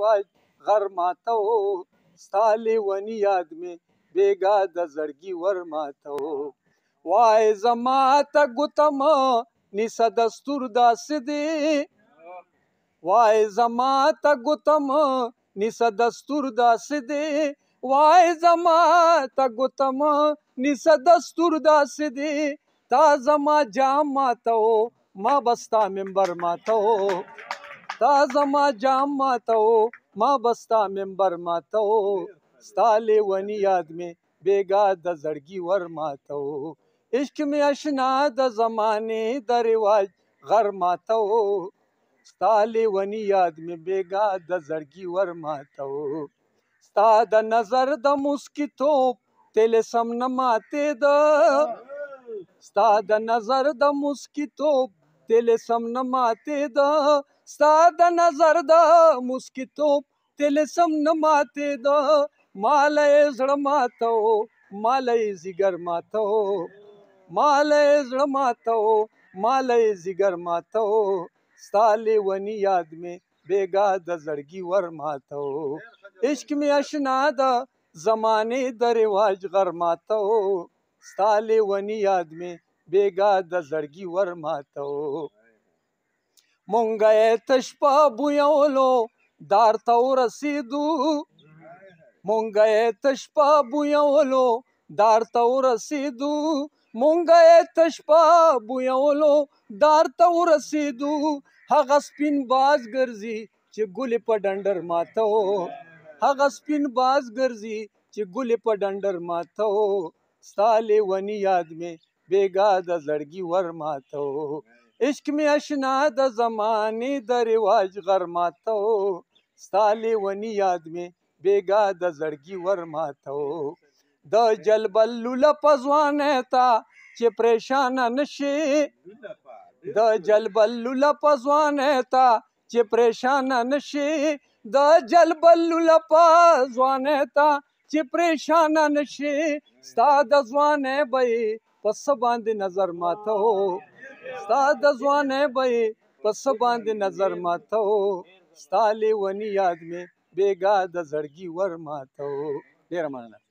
رواج غر ماته ستا لیونی یاد مې بیګا د زړګي ور ماته وای زما ته ګوتم نیسه دستور داسې دی وای زما ته ګوتم نیسه دستور داسې دی وای زما ته ګوتم نیسه دستور داسې دی تا زما جام ماته ما بستا منبر ماته تا زما جام ماته ما بستا منبر ماته ستا لیونی یاد مې بیګا د زړګي ور ماته عشق مې اشنا د زمانې د رواج غر ماته ستا لیونی یاد مې بیګا د زړګي ور ماته ستا د نظر د مسکی توپ طلسم نه ماتېده ستا د نظر د مسکی توپ طلسم نه ماتېده ستا د نظر د مسکی توپ طلسم نه ماتېده ماله یې زړه ماته ماله یې ځیګر ماته ماله یې زړه ماته ماله یې ځیګر ماته ستا لیونی یاد مې بیګا د زړګي ور ماته عشق مې اشنا د زمانې د رواج غر ماته ستا لیونی یاد مې بیګا د زړګي ور ماته مونږه یې تش په بویولو دار ته ورسېدو مونږه یې تش په بویولو دار ته ورسېدو مونږه یې تش په بویولو دار ته ورسېدو هغه سپین باز ګرځي چې ګلې په ډنډر ماته هغه سپین باز ګرځي چې ګلې په ډنډر ماته ستا لیونی یاد مې بیګا د زړګي ور ماته عشق مې اشنا د زمانې د رواج غر ماته ستا لیونی یاد مې بیګا د زړګي ور ماته د جلبلو لپځوانه تا چې پریشانه نشي د جلبلو لپځوانه تا چې پریشانه نشي د جلبلو لپځوانه تا چې پریشانه نشي ستا د ځوانه به پس باندې نظر ماته ستا د ځوانه به پس باندې نظر ماته ستا لیونی یاد مې بیګا د زړګي ور ماته ډیره مننه